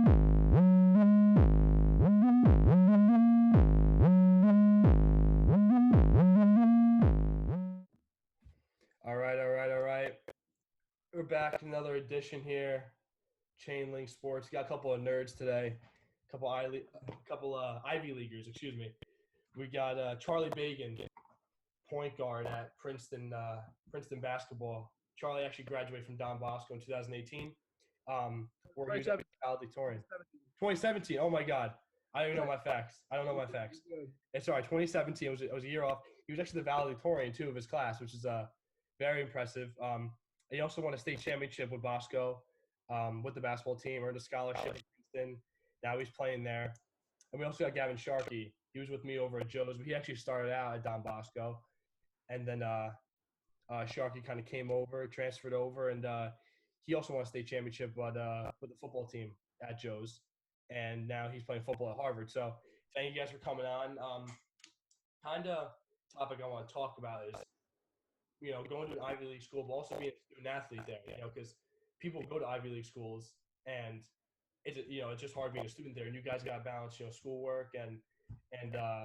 All right, all right, all right. We're back in another edition here. Chain Link Sports. Got a couple of nerds today. A couple Ivy Leaguers, excuse me. We got Charlie Bagin, point guard at Princeton basketball. Charlie actually graduated from Don Bosco in 2018. Where he was actually valedictorian. 2017. Oh my God. I don't even know my facts. I don't know my facts. It's all right. 2017. It was a year off. He was actually the valedictorian too of his class, which is very impressive. He also won a state championship with Bosco, with the basketball team, earned a scholarship at Princeton. Now he's playing there. And we also got Gavin Sharkey. He was with me over at Joe's, but he actually started out at Don Bosco. And then Sharkey kind of came over, transferred over, and he also won a state championship with the football team at Joe's. And now he's playing football at Harvard. So thank you guys for coming on. Kind of topic I want to talk about is going to an Ivy League school, but also being a student athlete there, because people go to Ivy League schools and it's just hard being a student there. And you guys got to balance, schoolwork and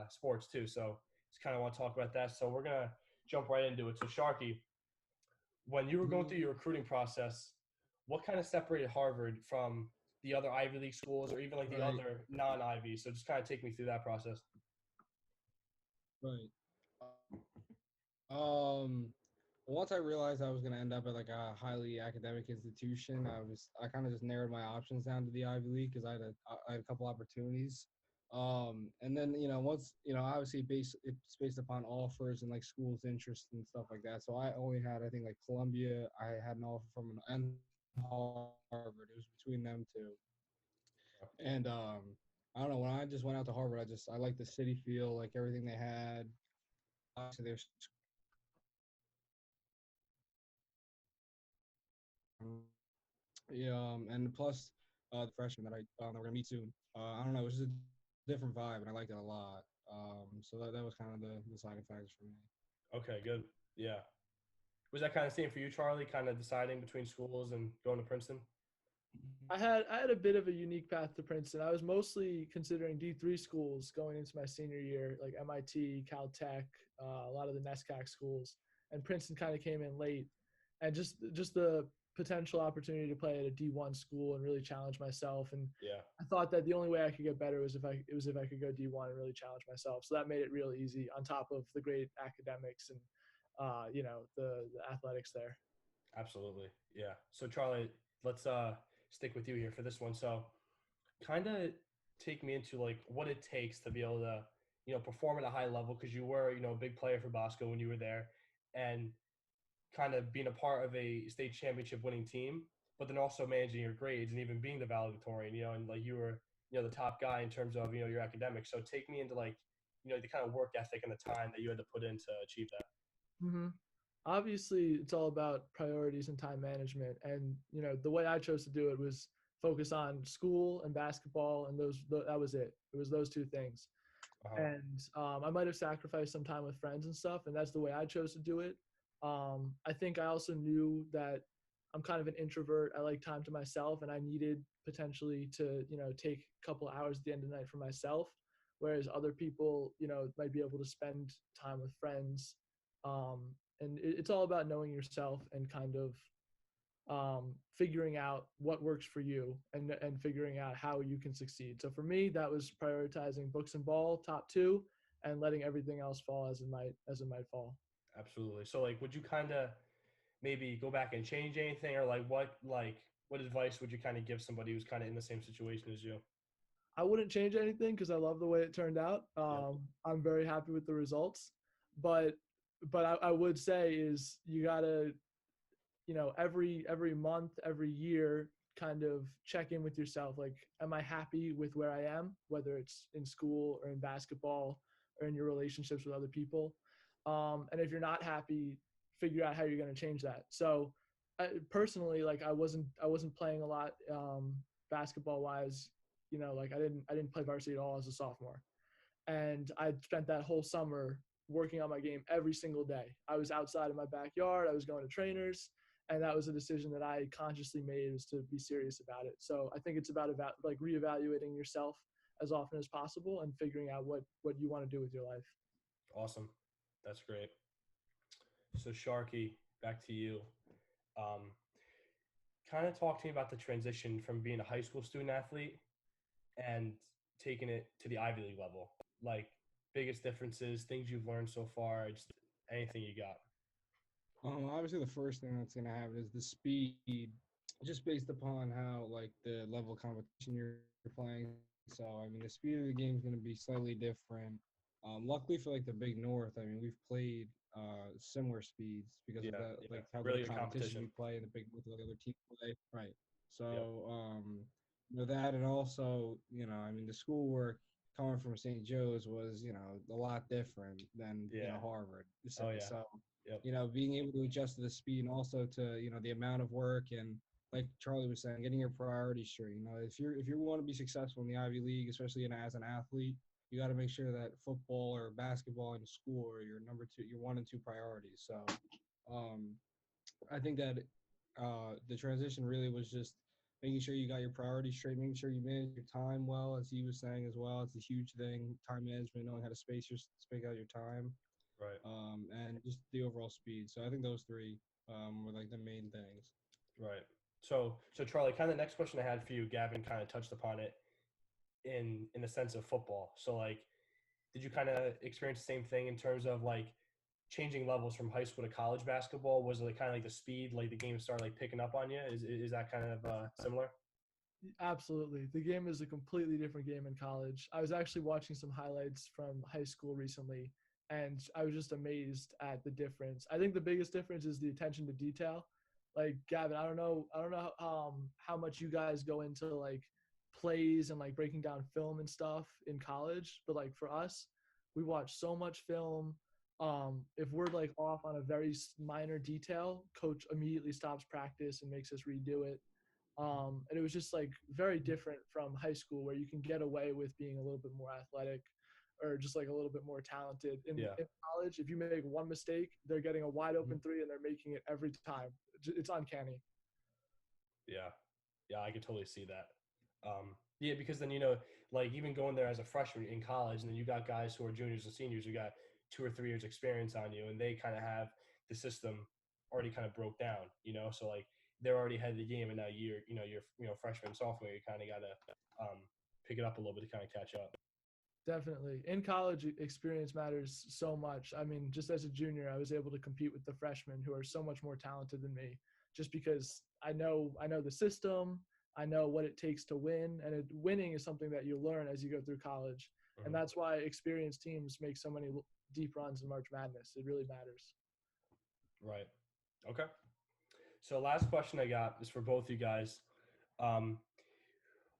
sports too. So just kind of want to talk about that. So we're going to jump right into it. So Sharky, when you were going through your recruiting process, what kind of separated Harvard from the other Ivy League schools or even like the other non-Ivy? So just kind of take me through that process. Right. Once I realized I was going to end up at like a highly academic institution, I kind of just narrowed my options down to the Ivy League because I had a couple opportunities. And then once obviously it's based upon offers and like schools' interest and stuff like that. So I only had, I think, like Columbia. I had an offer from and Harvard. It was between them two. And I don't know, when I just went out to Harvard, I liked the city feel, like everything they had. Obviously, there's yeah, and plus the freshman that we're gonna meet soon. I don't know, it was just a different vibe, and I liked it a lot. So that was kind of the deciding factors for me. Okay, good. Yeah. Was that kind of same for you, Charlie? Kind of deciding between schools and going to Princeton? I had a bit of a unique path to Princeton. I was mostly considering D3 schools going into my senior year, like MIT, Caltech, a lot of the NESCAC schools, and Princeton kind of came in late. And just the potential opportunity to play at a D1 school and really challenge myself. And Yeah. I thought that the only way I could get better was if I could go D1 and really challenge myself. So that made it real easy on top of the great academics and the athletics there. Absolutely. Yeah. So Charlie, let's stick with you here for this one. So kind of take me into like what it takes to be able to, perform at a high level because you were, a big player for Bosco when you were there and kind of being a part of a state championship winning team, but then also managing your grades and even being the valedictorian, and like you were, the top guy in terms of, your academics. So take me into like, the kind of work ethic and the time that you had to put in to achieve that. Mm-hmm. Obviously, it's all about priorities and time management. And, the way I chose to do it was focus on school and basketball. And that was it. It was those two things. Uh-huh. And I might have sacrificed some time with friends and stuff. And that's the way I chose to do it. I think I also knew that I'm kind of an introvert. I like time to myself, and I needed potentially to, take a couple hours at the end of the night for myself, whereas other people, might be able to spend time with friends. And it's all about knowing yourself and kind of figuring out what works for you and figuring out how you can succeed. So for me, that was prioritizing books and ball, top two, and letting everything else fall as it might fall. Absolutely. So like, would you kind of maybe go back and change anything, or what advice would you kind of give somebody who's kind of in the same situation as you? I wouldn't change anything because I love the way it turned out. Yeah. I'm very happy with the results, but I would say is you gotta, every month, every year, kind of check in with yourself. Like, am I happy with where I am, whether it's in school or in basketball or in your relationships with other people? And if you're not happy, figure out how you're going to change that. So personally, like I wasn't playing a lot basketball wise, like I didn't play varsity at all as a sophomore. And I spent that whole summer working on my game every single day. I was outside in my backyard. I was going to trainers And that was a decision that I consciously made, was to be serious about it. So I think it's about like reevaluating yourself as often as possible and figuring out what you want to do with your life. Awesome. That's great. So Sharkey, back to you. Um, Kind of talk to me about the transition from being a high school student athlete and taking it to the Ivy League level. Like biggest differences, things you've learned so far, just anything you got. Obviously, the first thing that's gonna happen is the speed, just based upon how like the level of competition you're playing. So I mean, the speed of the game is gonna be slightly different. Luckily for like the Big North, I mean, we've played similar speeds because of Yeah, that, yeah. like how Really good good competition competition. we play and the Big North with other teams play. Right. Yep. So that, and also I mean, the schoolwork coming from St. Joe's was a lot different than Yeah. Harvard. Oh yeah. So Yep. being able to adjust to the speed and also to the amount of work, and like Charlie was saying, getting your priorities straight. If you want to be successful in the Ivy League, especially as an athlete, you got to make sure that football or basketball in school are your number two, your 1 and 2 priorities. So um, I think that the transition really was just making sure you got your priorities straight, making sure you manage your time well, as he was saying as well. It's a huge thing, time management, knowing how to space out your time, Right. and just the overall speed. So I think those three were like the main things. Right. So Charlie, kind of the next question I had for you, Gavin kind of touched upon it in the sense of football. So like, did you kind of experience the same thing in terms of like changing levels from high school to college basketball? Was it like kind of like the speed, like the game started like picking up on you? Is that kind of similar? Absolutely. The game is a completely different game in college. I was actually watching some highlights from high school recently, and I was just amazed at the difference. I think the biggest difference is the attention to detail. Like Gavin, I don't know how much you guys go into like plays and like breaking down film and stuff in college, but like for us, we watch so much film. If we're like off on a very minor detail, coach immediately stops practice and makes us redo it. And it was just like very different from high school, where you can get away with being a little bit more athletic or just like a little bit more talented. Yeah. In college, if you make one mistake, they're getting a wide open three and they're making it every time. It's uncanny. Yeah. Yeah, I could totally see that. Yeah, because then like even going there as a freshman in college, and then you got guys who are juniors and seniors who got 2 or 3 years experience on you, and they kind of have the system already kind of broke down. So like they're already ahead of the game, and now you're freshman, sophomore, you kind of got to pick it up a little bit to kind of catch up. Definitely. In college, experience matters so much. I mean, just as a junior, I was able to compete with the freshmen who are so much more talented than me, just because I know the system, I know what it takes to win, and winning is something that you learn as you go through college. And that's why experienced teams make so many deep runs in March Madness. It really matters. Right. Okay. So last question I got is for both you guys. Um,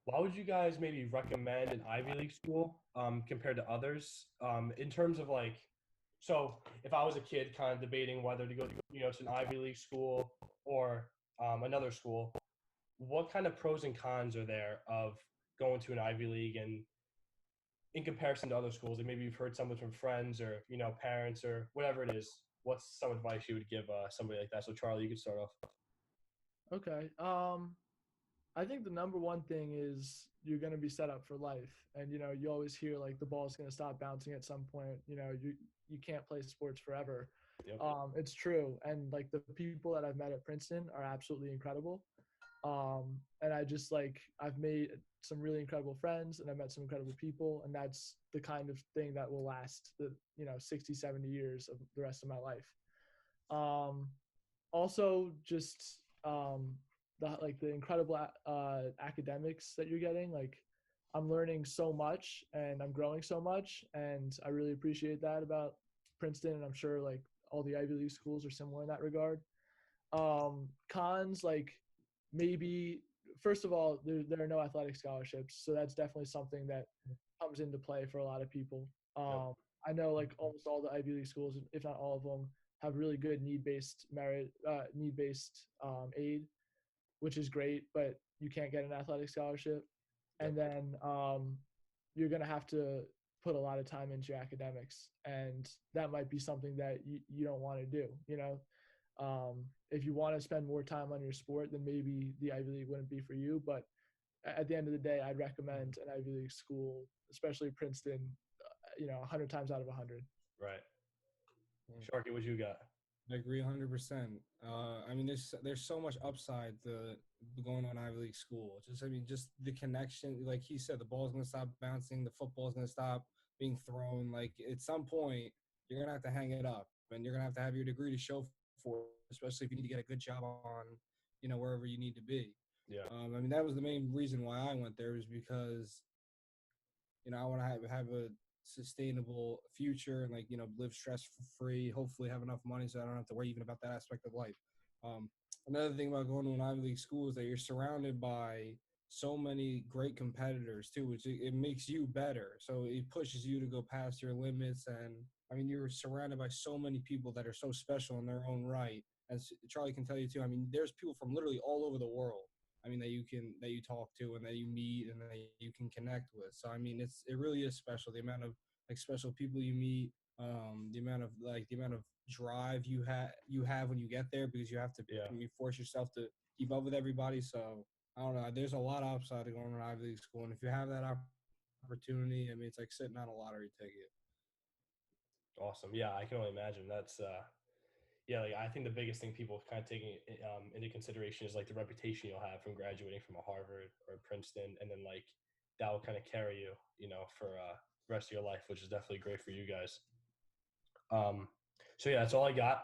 why would you guys maybe recommend an Ivy League school compared to others in terms of like, so if I was a kid kind of debating whether to go to an Ivy League school or another school, what kind of pros and cons are there of going to an Ivy League and in comparison to other schools? And maybe you've heard something from friends or parents or whatever it is. What's some advice you would give somebody like that? So Charlie, you could start off. Okay. I think the number one thing is you're going to be set up for life. And, you always hear like the ball's going to stop bouncing at some point. You can't play sports forever. Yep. It's true. And like the people that I've met at Princeton are absolutely incredible. And I've made some really incredible friends, and I've met some incredible people. And that's the kind of thing that will last 60, 70 years of the rest of my life. Also just, the incredible academics that you're getting. Like I'm learning so much and I'm growing so much, and I really appreciate that about Princeton, and I'm sure like all the Ivy League schools are similar in that regard. Cons, like maybe first of all, there are no athletic scholarships, so that's definitely something that comes into play for a lot of people. Yep. I know like almost all the Ivy League schools, if not all of them, have really good need-based aid, which is great, but you can't get an athletic scholarship. And then you're going to have to put a lot of time into your academics, and that might be something that you don't want to do. If you want to spend more time on your sport, then maybe the Ivy League wouldn't be for you. But at the end of the day, I'd recommend an Ivy League school, especially Princeton, 100 times out of 100. Right. Yeah. Sharky, what you got? I agree 100%. I mean, there's so much upside to going to an Ivy League school. Just the connection. Like he said, the ball's gonna stop bouncing, the football's gonna stop being thrown. Like at some point, you're gonna have to hang it up, and you're gonna have your degree to show for it, especially if you need to get a good job on, wherever you need to be. Yeah. I mean, that was the main reason why I went there, was because I want to have a sustainable future and live stress free. Hopefully, have enough money so I don't have to worry even about that aspect of life. Another thing about going to an Ivy League school is that you're surrounded by so many great competitors too, which it makes you better. So it pushes you to go past your limits, and I mean, you're surrounded by so many people that are so special in their own right. As Charlie can tell you too, I mean, there's people from literally all over the world. I mean, that you talk to and that you meet and that you can connect with. So I mean, it really is special. The amount of special people you meet, the amount of drive you have when you get there, because you have to you force yourself to keep up with everybody. So I don't know. There's a lot of upside to going to an Ivy League school, and if you have that opportunity, I mean, it's like sitting on a lottery ticket. Awesome. Yeah, I can only imagine. That's like I think the biggest thing people kind of taking into consideration is like the reputation you'll have from graduating from a Harvard or a Princeton, and then like that will kind of carry you, for the rest of your life, which is definitely great for you guys. So yeah, that's all I got.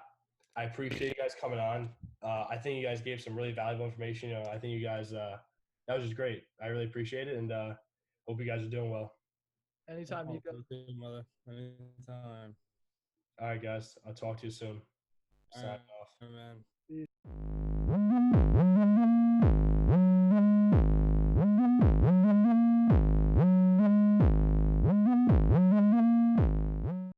I appreciate you guys coming on. I think you guys gave some really valuable information. I think you guys that was just great. I really appreciate it, and hope you guys are doing well. Anytime you go. Mother. Anytime. All right, guys. I'll talk to you soon. All Sign right, off. man. Peace.